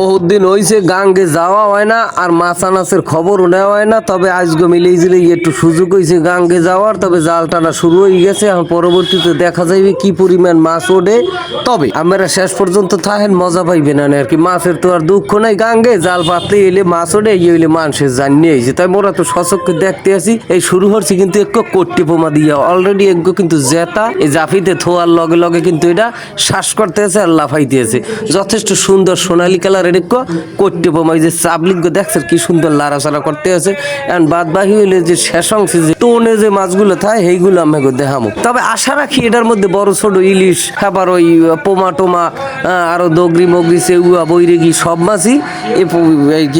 বহুত দিন হয়েছে গাঙ্গে যাওয়া হয় না আর মাছ আনাসের খবরও নেওয়া হয় না। তবে আজকে মিলেই জিলে একটু সুযোগ হয়েছে গাঙ্গে যাওয়ার। তবে জাল টানা শুরু হয়ে গেছে, এখন পরবর্তীতে দেখা যাবে কি পরিমাণ মাছ ওঠে। তবে আমরা শেষ পর্যন্ত থাকেন, মজা পাইবেন না আর কি। মাছের তো আর দুঃখ নাই, গাঙ্গে জাল পাতলে এলে মাছ ওঠে, এই হইলে মানুষের জান নিয়ে আইছে। তাই মোরা তো সচক্ষে দেখতে আছি। এই শুরু হচ্ছে কিন্তু একটু কট্টি পোমা দিয়া অলরেডি একটু কিন্তু জেতা এই জাফিতে থোয়ার লগে লগে কিন্তু এটা শ্বাস করতে আছে আর লাফাইতে আছে। যথেষ্ট সুন্দর সোনালি কালারের একটু কট্টি পোমা, এই যে চাবলিক দেখছেন কি সুন্দর লাড়াচাড়া করতে আছে। এখন বাদ বাকি হইলে যে শেষ অংশে যে টোনে যে মাছগুলো থাকে সেইগুলো আমাকে দেখামো। তবে আশা রাখি এটার মধ্যে বড় ছোট ইলিশ, খাবার ওই পোমা টোমা, আরো দগরি মগরি সেউয়া বৈরেগি সব মাছই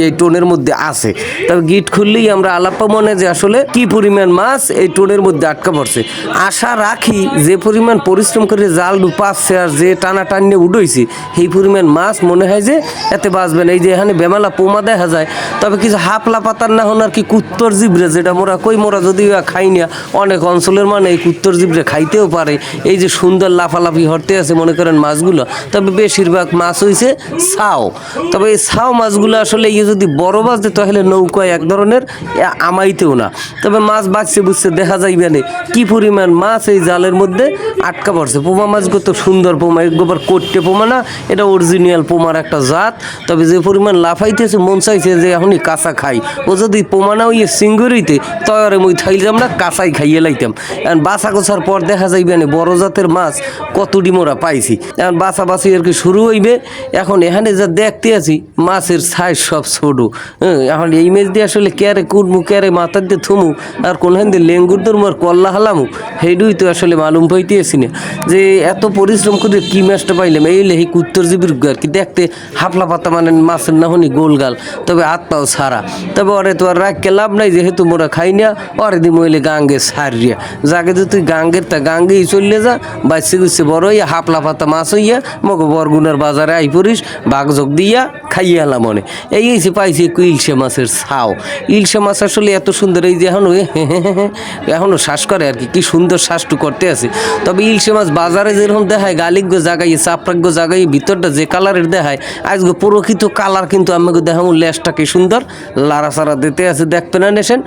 এই টোনের মধ্যে আছে। তবে গিট খুললেই আমরা আলাপা মনে যে আসলে কি পরিমাণ মাছ এই টোনের মধ্যে আটকা পড়ছে। আশা রাখি যে পরিমাণ পরিশ্রম করে জাল ডুপাচ্ছে আর যে টানা টানিয়ে উঠেছি সেই পরিমাণ মাছ মনে হয় যে এতে বাঁচবে না। এই যে এখানে বেমালা পোমা দেখা যায়, তবে কিছু হাফলা পাতার না হন আর কি কুত্তর জিবরে, যেটা মোরা কই মোরা যদি খাই না, অনেক অঞ্চলের মানে এই কুত্তর জিবরে খাইতেও পারে। এই যে সুন্দর লাফালাফি হরতে আছে মনে করেন মাছগুলো। তবে বেশিরভাগ মাছ হয়েছে ছাও। তবে এই ছাও মাছগুলো আসলে এই যদি বড় মাছ দিত তাহলে নৌকায় এক ধরনের আমাইতেও না। তবে মাছ বাঁচছে বুঝছে দেখা যাইবে না কি পরিমাণ মাছ এই জালের মধ্যে আটকা পড়ছে। পোমা মাছগুলো তো সুন্দর পোমা, একবার কোট্টে পোমা না, এটা অরিজিনাল পোমার একটা জাত। তবে যে পরিমাণ লাফাইতেছে মন চাইছে যে এখনই কাঁচা খাই। ও যদি পোমা না হইয়ে সিঙ্গুরিতে তয়ারে মুই থাইলাম না, কাঁচাই খাইয়ে লাইতাম। এখন বাছা কোছার পর দেখা যাইবে না বড় জাতের মাছ কতটি মোরা পাইছি। এখন বাছাবাছি আর কি শুরু হইবে। এখন এখানে যা দেখতে আছি মাছের সাইজ সব ছোটো। এখন এই মেজ দিয়ে আসলে ক্যারে কুটমু, ক্যারে মাথার দিয়ে থুমু, আর কোনখান দিয়ে লেঙ্গুর ধরমু আর কল্লা হালামু, সেইটুই তো আসলে মালুম পাইতেছি না যে এত পরিশ্রম করে কি মাছটা পাইলাম। এই লেহি কুত্তর জিবির আর কি দেখতে হাফলা পাতা মানে মাছের না হনি গোলগাল, তবে হাত পাও ছাড়া। তবে ওরে তো আর রাখকে লাভ নাই, যেহেতু মোরা খাই না ওরে দি মহিলে গাঙ্গে সারিয়া যাকে যে তুই গাঙ্গের তা গাঙ্গেই চললে যা, বাচ্চা গুচ্ছে বড় হইয়া হাফলা পাতা মাছ হইয়া মগ বরগুনার বাজারে আই পড়িস বাঘযোগ দিয়া খাইয়ে এলাম মনে। এই এসে পাইছি একটু ইলশে মাছের ছাও। ইলশে মাছ আসলে এত সুন্দর, এই যে এখনো শ্বাস করে আর কি, কি সুন্দর শ্বাসটু করতে আছে। তবে ইলশে মাছ বাজারে যেরকম দেখায় গালিগ্য জাগাই চাপড়াগ্য জাগাই ভিতরটা যে কালারের দেখায়, আজকে প্রকৃত কালার কিন্তু আমাকে দেখামো। লেজটা কি সুন্দর লাড়াচাড়া দিতে আছে, দেখতে না নেছেন।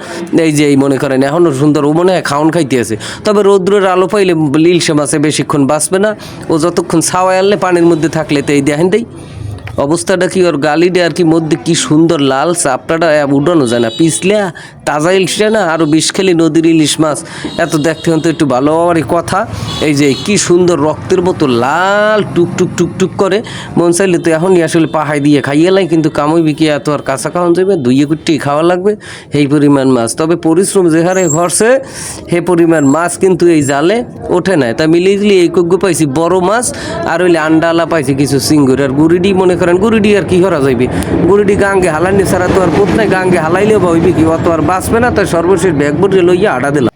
এই যে এই মনে করেন এখনো সুন্দর, ও মনে হয় খাওন খাইতে আছে। তবে রৌদ্রের আলো পাইলে ইলশে মাছে বেশিক্ষণ বাঁচবে না, ও যতক্ষণ ছাওয়া আনলে পানির মধ্যে থাকলে তো এই দেখেন দেই অবস্থাটা কি। ওর গালিডে আর কি মধ্যে কি সুন্দর লাল চাপড়াটা উঠানো যায় না, পিছলে তাজা ইলিশটা না আরও বিষখালি নদীর ইলিশ মাছ। এত দেখতে হতো একটু ভালো হওয়ারই কথা। এই যে কি সুন্দর রক্তের মতো লাল টুকটুক টুকটুক করে, মন চাইলে তো এখনই আসলে পাহাই দিয়ে খাইয়ে লাই, কিন্তু কামই বিকিয়ে এত আর কাঁচা খাওয়ান যাবে, দুইয়ে কুটি খাওয়া লাগবে এই পরিমাণ মাছ। তবে পরিশ্রম যে হারে ঘরছে সে পরিমাণ মাছ কিন্তু এই জালে ওঠে না। তা মিলিয়ে দিলে এই কজ্ঞ পাইছি বড় মাছ, আর হইলে আন্ডালা পাইছি কিছু সিঙ্গুর। আর গুড়িডি মনে করেন গুড়িডি আর কি করা যাইবে, গুড়িডি গাঙ্গে হালাইনি ছাড়া তো আর কোথায় গাঙ্গে হালাইলেও বা হইবে কি, অত আর বাঁচবে না। তাই সর্বশেষ ব্যাগ বড়ে লইয়া আডা দিলাম।